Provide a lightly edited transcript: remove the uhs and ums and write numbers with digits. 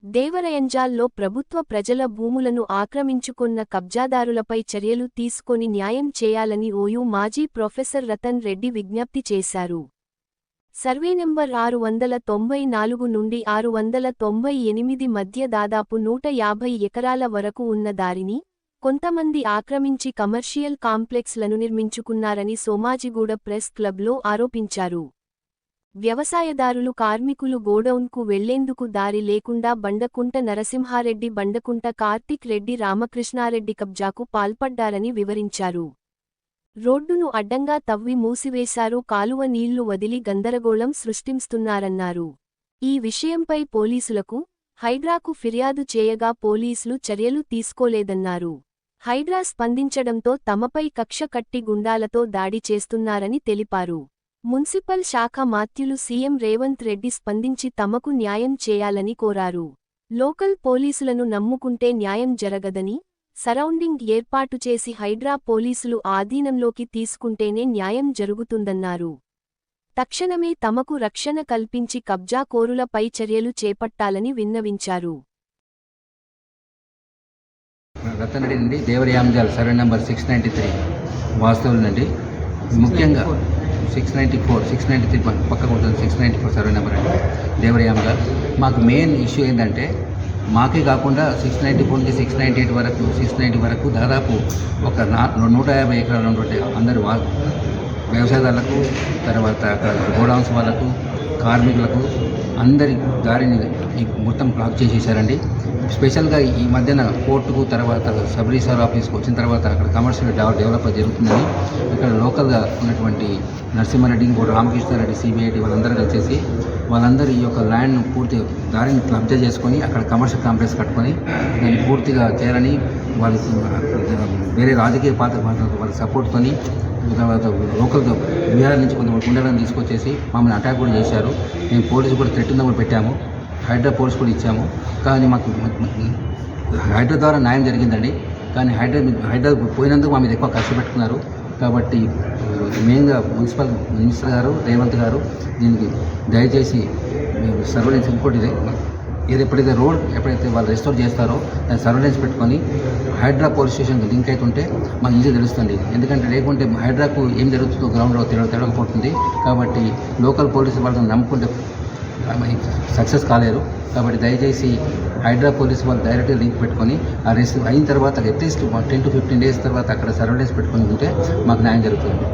దేవరయంజాల్లో ప్రభుత్వ ప్రజల భూములను ఆక్రమించుకొన్న కబ్జాదారులపై చర్యలు తీసుకొని న్యాయం చేయాలని ఓయూ మాజీ ప్రొఫెసర్ రతన్ రెడ్డి విజ్ఞప్తి చేశారు. సర్వే నంబర్ 694 నుండి 698 మధ్య దాదాపు 150 ఎకరాల వరకు ఉన్న దారిని కొంతమంది ఆక్రమించి కమర్షియల్ కాంప్లెక్స్లను నిర్మించుకున్నారని సోమాజిగూడ ప్రెస్ క్లబ్లో ఆరోపించారు. వ్యవసాయదారులు కార్మికులు గోడౌన్కు వెళ్లేందుకు దారి లేకుండా బండకుంట నరసింహారెడ్డి, బండకుంట కార్తిక్ రెడ్డి, రామకృష్ణారెడ్డి కబ్జాకు పాల్పడ్డారని వివరించారు. రోడ్డును అడ్డంగా తవ్వి మూసివేశారు, కాలువ నీళ్లు వదిలి గందరగోళం సృష్టిస్తున్నారన్నారు. ఈ విషయంపై పోలీసులకు, హైడ్రాకు ఫిర్యాదు చేయగా పోలీసులు చర్యలు తీసుకోలేదన్నారు. హైడ్రా స్పందించడంతో తమపై కక్ష కట్టి గుండాలతో దాడి చేస్తున్నారని తెలిపారు. మున్సిపల్ శాఖ మాత్యులు సీఎం రేవంత్ రెడ్డి స్పందించి తమకు న్యాయం చేయాలని కోరారు. లోకల్ పోలీసులను నమ్ముకుంటే న్యాయం జరగదని, సరౌండింగ్ ఏర్పాటు చేసి హైడ్రా పోలీసులు ఆధీనంలోకి తీసుకుంటేనే న్యాయం జరుగుతుందన్నారు. తక్షణమే తమకు రక్షణ కల్పించి కబ్జాకోరులపై చర్యలు చేపట్టాలని విన్నవించారు. రతన్ రెడ్డి నుండి దేవరయాంజాల్ సర్వే నంబర్ 693 వాస్తవులు నుండి ముఖ్యంగా 693 పక్కకు ఉంటుంది. 694 సర్వే నెంబర్ అండి దేవరయాంజాల్. మాకు మెయిన్ ఇష్యూ ఏంటంటే మాకే కాకుండా 694 నుంచి 698 వరకు 690 వరకు దాదాపు ఒక 150 ఎకరాలు ఉంటుంటే అందరూ వ్యవసాయదారులకు, తర్వాత గోడౌన్స్ వాళ్ళకు, కార్మికులకు అందరి దారిని మొత్తం బ్లాక్ చేసేసారండి. స్పెషల్గా ఈ మధ్యన కోర్టుకు, తర్వాత సబ్ రిజిస్ట్రార్ ఆఫీస్కి వచ్చిన తర్వాత అక్కడ కమర్షియల్ డెవలప్ జరుగుతుందని ఇక్కడ లోకల్గా ఉన్నటువంటి నరసింహారెడ్డి, ఇంకోటి రామకృష్ణారెడ్డి, సిబిఐటి వాళ్ళందరూ కలిసేసి వాళ్ళందరూ ఈ యొక్క ల్యాండ్ను పూర్తి దారిని కబ్జా చేసుకొని అక్కడ కమర్షియల్ కాంప్లెక్స్ కట్టుకొని దాన్ని పూర్తిగా చేయాలని వాళ్ళు వేరే రాజకీయ వాళ్ళ సపోర్ట్తోని తర్వాత లోకల్గా బీహార్ నుంచి కొంతమంది గుండెలను తీసుకొచ్చేసి మమ్మల్ని అటాక్ కూడా చేశారు. మేము పోలీసు కూడా థ్రెట్ నెంబర్ పెట్టాము, హైడ్రా పోలీసు కూడా ఇచ్చాము. కానీ మాకు హైడ్రా ద్వారా న్యాయం జరిగిందండి. కానీ హైడ్రా పోయినందుకు మా మీద ఎక్కువ ఖర్చు పెట్టుకున్నారు. కాబట్టి మెయిన్గా మున్సిపల్ మినిస్టర్ గారు, రేవంత్ గారు దీనికి దయచేసి సర్వేలెన్స్ ఇంకోటి ఎప్పుడైతే రోడ్ వాళ్ళు రెస్టోర్ చేస్తారో దాన్ని సర్వేలెన్స్ పెట్టుకొని హైడ్రా పోలీస్ స్టేషన్కి లింక్ అవుతుంటే మాకు ఈజీ తెలుస్తుంది. ఎందుకంటే లేకుంటే హైడ్రాకు ఏం జరుగుతుందో గ్రౌండ్లో తెలియకపోతుంది. కాబట్టి లోకల్ పోలీసు వాళ్ళని నమ్ముకుంటే సక్సెస్ కాలేరు. కాబట్టి దయచేసి హైడ్రా పోలీసు వాళ్ళు డైరెక్ట్గా లింక్ పెట్టుకొని ఆ రెస్ట్ అయిన తర్వాత అట్లీస్ట్ 10 to 15 days తర్వాత అక్కడ సర్వేలెన్స్ పెట్టుకొని ఉంటే మాకు న్యాయం జరుగుతుంది.